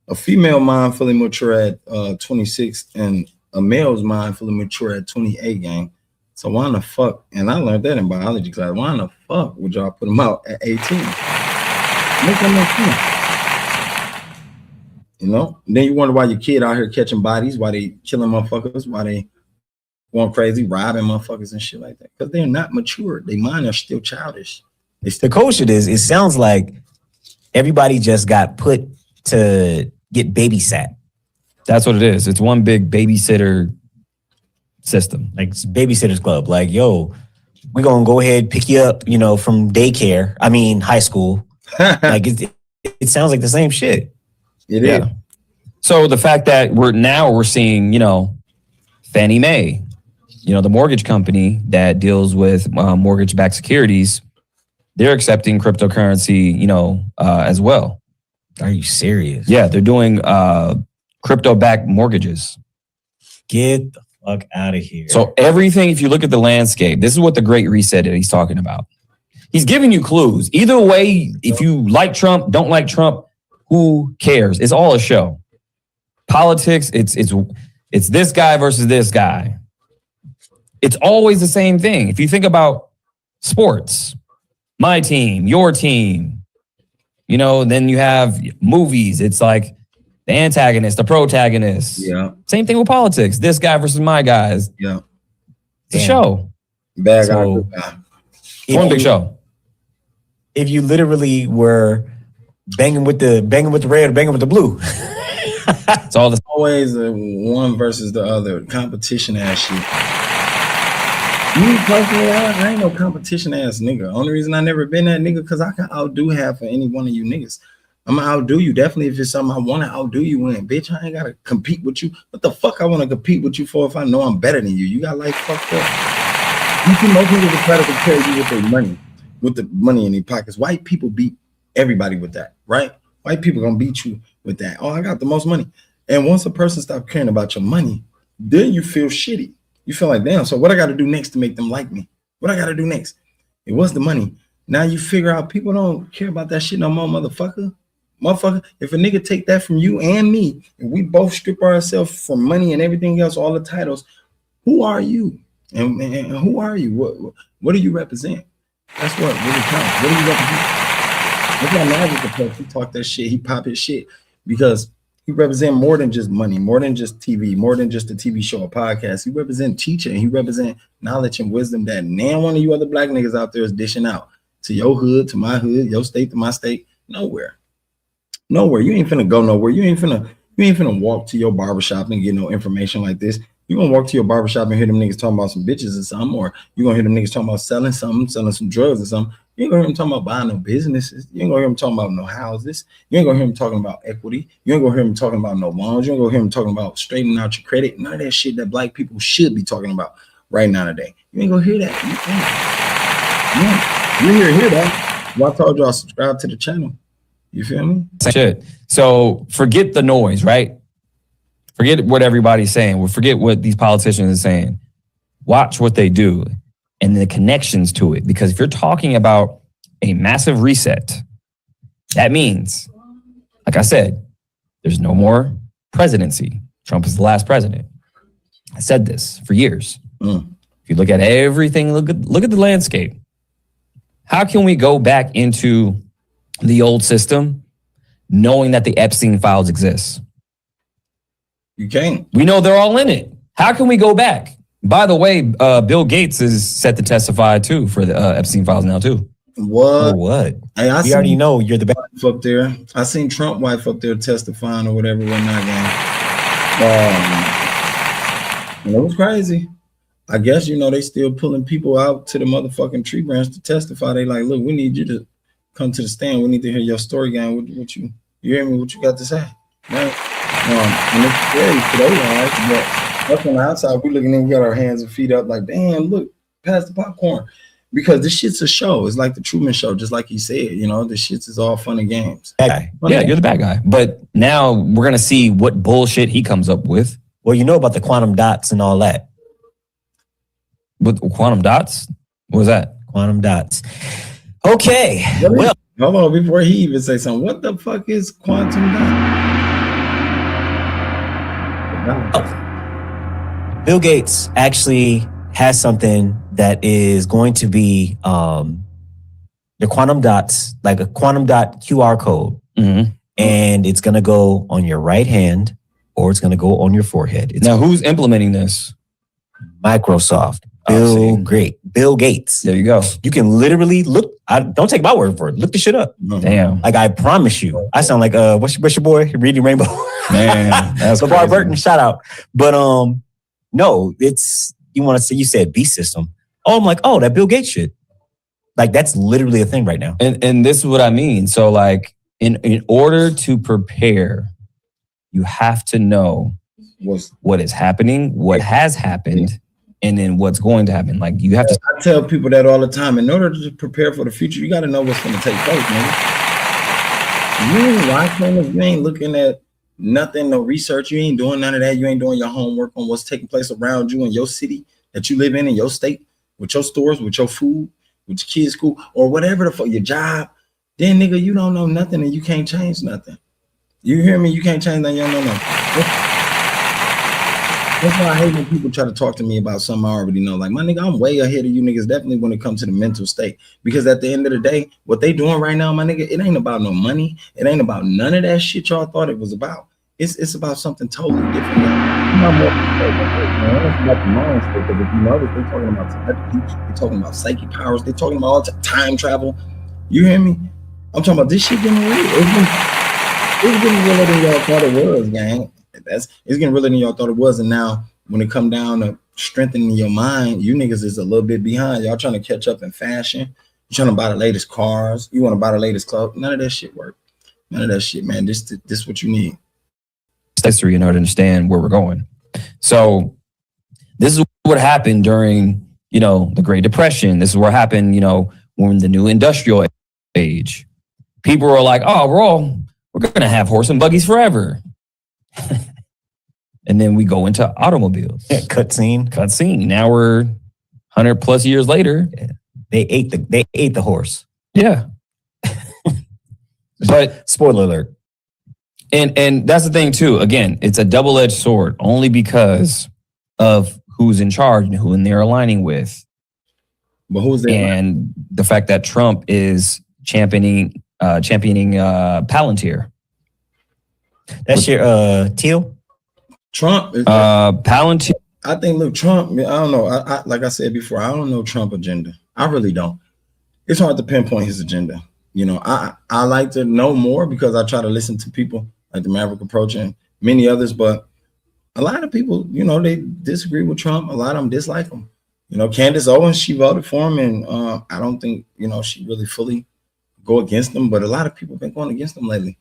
A female mind fully mature at 26 and a male's mind fully mature at 28, gang. So why in the fuck, and I learned that in biology class, why in the fuck would y'all put them out at 18? Make that make sense. You know? And then you wonder why your kid out here catching bodies, why they killing motherfuckers, why they going crazy, robbing motherfuckers and shit like that. Because they're not mature. Their mind are still childish. The cool shit is, it sounds like everybody just got put to get babysat. That's what it is. It's one big babysitter system. Like babysitter's club. Like, yo, we're going to go ahead, pick you up, you know, from daycare. I mean, high school. Like, it sounds like the same shit. It is. So the fact that we're seeing, you know, Fannie Mae, you know, the mortgage company that deals with mortgage-backed securities, they're accepting cryptocurrency, you know, as well. Are you serious? Yeah, they're doing crypto-backed mortgages. Get the fuck out of here. So everything, if you look at the landscape, this is what the Great Reset is he's talking about. He's giving you clues. Either way, if you like Trump, don't like Trump, who cares? It's all a show. Politics, it's this guy versus this guy. It's always the same thing. If you think about sports, my team, your team, you know, then you have movies. It's like the antagonist, the protagonist. Yeah. Same thing with politics. This guy versus my guys. Yeah. It's a show. Bad guy, So, good guy. One big show. If you literally were banging with the red or banging with the blue. It's all the Always one versus the other. Competition ass shit. Me personally, I ain't no competition ass nigga. Only reason I never been that nigga because I can outdo half of any one of you niggas. I'm gonna outdo you. Definitely if it's something I want to outdo you in. Bitch, I ain't gotta compete with you. What the fuck I want to compete with you for if I know I'm better than you? You got life fucked up. You see most people to try to compare you with their money, with the money in their pockets. White people beat everybody with that, right? White people gonna beat you with that. Oh, I got the most money. And once a person stops caring about your money, then you feel shitty. You feel like, damn, so what I got to do next to make them like me? What I got to do next? It was the money. Now you figure out people don't care about that shit no more, motherfucker. Motherfucker, if a nigga take that from you and me, and we both strip ourselves from money and everything else, all the titles, who are you? And who are you? What do you represent? That's what really counts. What do you represent? Look how Magic the Pope, he talk that shit, he pop his shit because he represent more than just money, more than just TV, more than just a TV show or podcast. He represent teaching. He represent knowledge and wisdom that nan one of you other black niggas out there is dishing out to your hood, to my hood, your state to my state. Nowhere. You ain't finna go nowhere. You ain't finna walk to your barbershop and get no information like this. You gonna walk to your barbershop and hear them niggas talking about some bitches or something, or you gonna hear them niggas talking about selling something, selling some drugs or something. You ain't gonna hear them talking about buying no businesses. You ain't gonna hear them talking about no houses. You ain't gonna hear them talking about equity. You ain't gonna hear them talking about no loans. You ain't gonna hear them talking about straightening out your credit. None of that shit that black people should be talking about right now today. You ain't gonna hear that. You ain't hear that. Well, I told y'all subscribe to the channel. You feel me? shit. So forget the noise, right? Forget what everybody's saying. Well, forget what these politicians are saying. Watch what they do and the connections to it. Because if you're talking about a massive reset, that means Like I said, there's no more presidency. Trump is the last president. I said this for years. If you look at everything, look at the landscape. How can we go back into the old system knowing that the Epstein files exist? You can't. We know they're all in it. How can we go back? By the way, Bill Gates is set to testify too for the Epstein files now too. What? For what? Hey, We already know you're the best. Up there. I seen Trump wife up there testifying or whatever whatnot, gang. And it was crazy. I guess they still pulling people out to the motherfucking tree branch to testify. They like, look, we need you to come to the stand. We need to hear your story, gang. What you hear me? What you got to say? Right? And it's scary for those guys, but up on the outside, we looking in, we got our hands and feet up, like, damn, look, pass the popcorn. Because this shit's a show. It's like the Truman Show, just like he said. This shit's is all fun and games. Yeah, you're the bad guy. But now we're gonna see what bullshit he comes up with. Well, you know about the quantum dots and all that. With quantum dots? What was that? Quantum dots. Okay. Well, hold on, before he even say something, what the fuck is quantum dot? Bill Gates actually has something that is going to be the quantum dots, like a quantum dot QR code. Mm-hmm. And it's going to go on your right hand or it's going to go on your forehead. It's now, who's implementing this? Microsoft. Bill Gates. There you go. You can literally look. Don't take my word for it. Look the shit up. Damn. Like, I promise you. I sound like what's your boy? Reading Rainbow. Man, that's LeVar Burton, shout out. But no, it's you said beast system. Oh, I'm like, oh, that Bill Gates shit. Like, that's literally a thing right now. And this is what I mean. So, like, in order to prepare, you have to know what is happening, what has happened, and then what's going to happen. Like, you have to. I tell people that all the time. In order to prepare for the future, you got to know what's going to take place, man. You ain't watching this. You ain't looking at nothing, no research. You ain't doing none of that. You ain't doing your homework on what's taking place around you in your city that you live in your state, with your stores, with your food, with your kids' school, or whatever the fuck, your job. Then, nigga, you don't know nothing and you can't change nothing. You hear me? You can't change nothing. You don't know nothing. That's why I hate when people try to talk to me about something I already know. Like, my nigga, I'm way ahead of you niggas, definitely when it comes to the mental state. Because at the end of the day, what they doing right now, my nigga, it ain't about no money. It ain't about none of that shit y'all thought it was about. It's about something totally different. It's about the mind state. Because if you notice, they're talking about telepathy, they're talking about psychic powers, they're talking about all time travel. You hear me? I'm talking about this shit getting real. It's getting realer than y'all thought it was, gang. It's getting realer than y'all thought it was. And now when it come down to strengthening your mind, you niggas is a little bit behind. Y'all trying to catch up in fashion. You trying to buy the latest cars. You want to buy the latest clothes. None of that shit work. None of that shit, man. This what you need. History in order to understand where we're going. So this is what happened during, the Great Depression. This is what happened, when the new industrial age. People were like, oh, we're going to have horse and buggies forever. And then we go into automobiles. Yeah, cutscene. Now we're 100 plus years later. Yeah. They ate the horse. Yeah. But spoiler alert. And that's the thing too. Again, it's a double-edged sword only because of who's in charge and who they're aligning with. But who's there? And the fact that Trump is championing Palantir. That's your Teal? Trump is Palantir. I think, look, Trump, I don't know. I like I said before, I don't know Trump agenda. I really don't. It's hard to pinpoint his agenda. I like to know more because I try to listen to people like the Maverick Approach and many others, but a lot of people, they disagree with Trump. A lot of them dislike him. Candace Owens, she voted for him, and I don't think, she really fully go against him, but a lot of people have been going against him lately.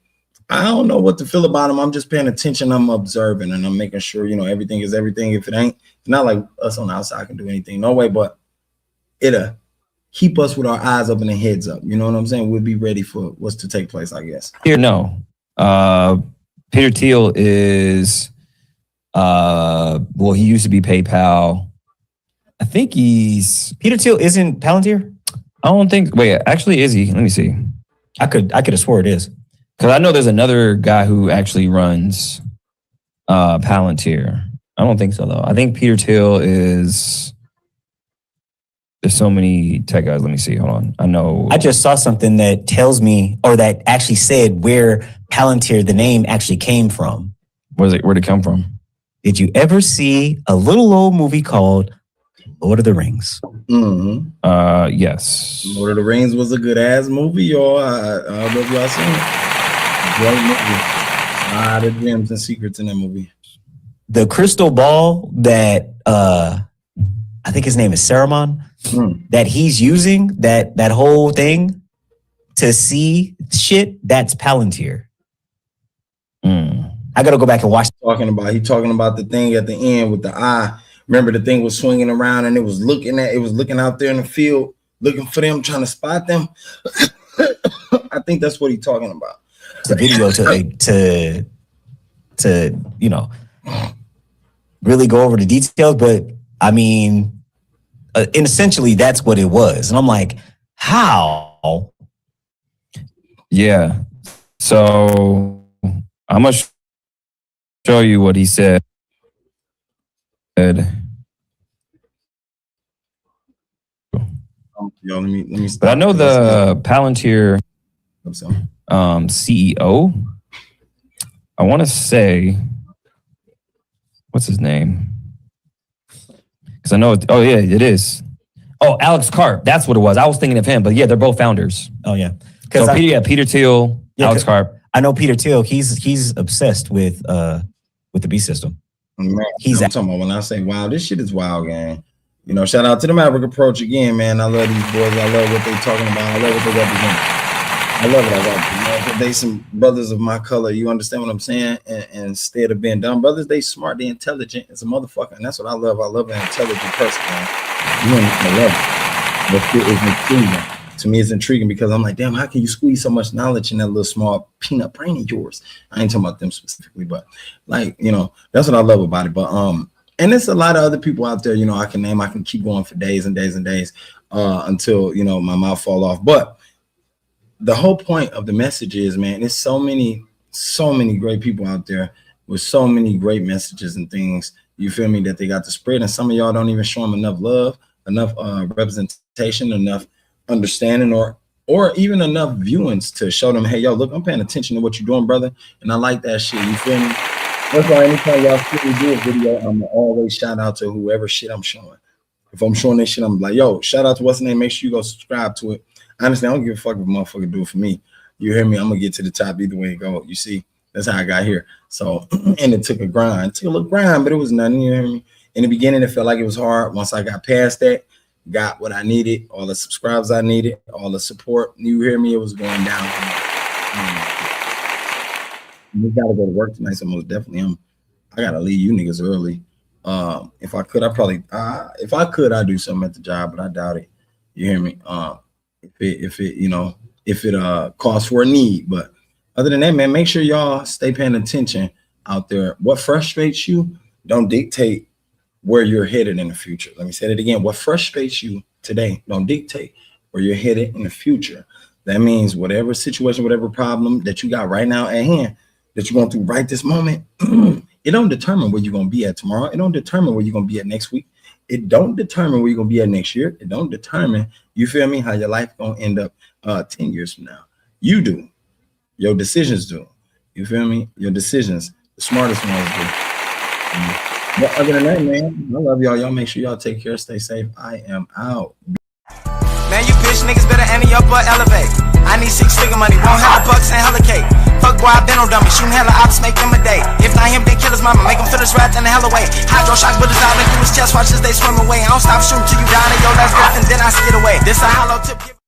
I don't know what to feel about him. I'm just paying attention. I'm observing, and I'm making sure, everything is everything. If it ain't, it's not like us on the outside can do anything. No way, but it'll keep us with our eyes up and our heads up. You know what I'm saying? We'll be ready for what's to take place, I guess. Peter Thiel is, he used to be PayPal. I think Peter Thiel isn't Palantir? I don't think, wait, actually, is he? Let me see. I could have swore it is. Because I know there's another guy who actually runs Palantir. I don't think so though. I think Peter Thiel is. There's so many tech guys. Let me see. Hold on. I know. I just saw something that tells me, or that actually said where Palantir, the name, actually came from. Where'd it come from? Did you ever see a little old movie called Lord of the Rings? Mm-hmm. Yes. Lord of the Rings was a good ass movie, y'all. I don't know if y'all seen it. Great movie. A lot of gems and secrets in that movie. The crystal ball that I think his name is Saruman, that he's using, that whole thing to see shit, that's Palantir. I gotta go back and watch. He talking about the thing at the end with the eye. Remember the thing was swinging around and it was looking out there in the field, looking for them, trying to spot them. I think that's what he's talking about. The video to you know, really go over the details, but I mean, and essentially that's what it was. And I'm like, how? Yeah. So I'm gonna show you what he said. Yo, let me stop. But I know the Palantir CEO. I want to say, what's his name? Because I know. It is. Oh, Alex Karp. That's what it was. I was thinking of him, but yeah, they're both founders. Oh yeah. So Peter Thiel, Alex Karp. I know Peter Thiel. He's obsessed with the B system. Man, I'm talking about when I say wow, this shit is wild, gang. You know, shout out to the Maverick Approach again, man. I love these boys. I love what they talking about. I love what they represent. I love it. I love it. You know, they some brothers of my color. You understand what I'm saying? And instead of being dumb brothers, they smart, they intelligent as a motherfucker. And that's what I love. I love an intelligent person, man. You know, I love it. But it is intriguing. To me, it's intriguing because I'm like, damn, how can you squeeze so much knowledge in that little small peanut brain of yours? I ain't talking about them specifically, but like, you know, that's what I love about it. But and there's a lot of other people out there, you know, I can keep going for days and days and days until, you know, my mouth fall off. But the whole point of the message is, man, there's so many great people out there with so many great messages and things, you feel me, that they got to spread. And some of y'all don't even show them enough love, enough representation, enough understanding, or even enough viewings to show them, hey, yo, look, I'm paying attention to what you're doing, brother. And I like that shit, you feel me? That's why anytime y'all see me do a video, I'm gonna always shout out to whoever shit I'm showing. If I'm showing this shit, I'm like, yo, shout out to what's the name, make sure you go subscribe to it. Honestly, I don't give a fuck if a motherfucker do it for me. You hear me? I'm gonna get to the top either way it go. You see, that's how I got here. So, and it took a grind. It took a little grind, but it was nothing, you hear me? In the beginning, it felt like it was hard. Once I got past that, got what I needed, all the subscribers I needed, all the support, you hear me? It was going down. We gotta go to work tonight, so most definitely I gotta leave you niggas early. If I could, I'd do something at the job, but I doubt it. You hear me? If it calls for a need. But other than that, man, make sure y'all stay paying attention out there. What frustrates you don't dictate where you're headed in the future. Let me say that again. What frustrates you today don't dictate where you're headed in the future. That means whatever situation, whatever problem that you got right now at hand, that you're going through right this moment, it don't determine where you're going to be at tomorrow. It don't determine where you're going to be at next week. It don't determine where you're going to be at next year. It don't determine, you feel me, how your life going to end up 10 years from now. You do. Your decisions do. You feel me? Your decisions, the smartest ones do. But other than that, man, I love y'all. Y'all make sure y'all take care, stay safe. I am out. Man, you bitch niggas better ante up or elevate. I need 6 figure money, won't hella bucks and hella cake. Fuck boy, I been on dummy, shooting hella ops, make him a day. If not him, then kill his mama, make him feel his wrath in the hell away. Hydro shock bullets out into his chest, watch as they swim away. I don't stop shooting till you down in your last breath and then I skid away. This a hollow tip.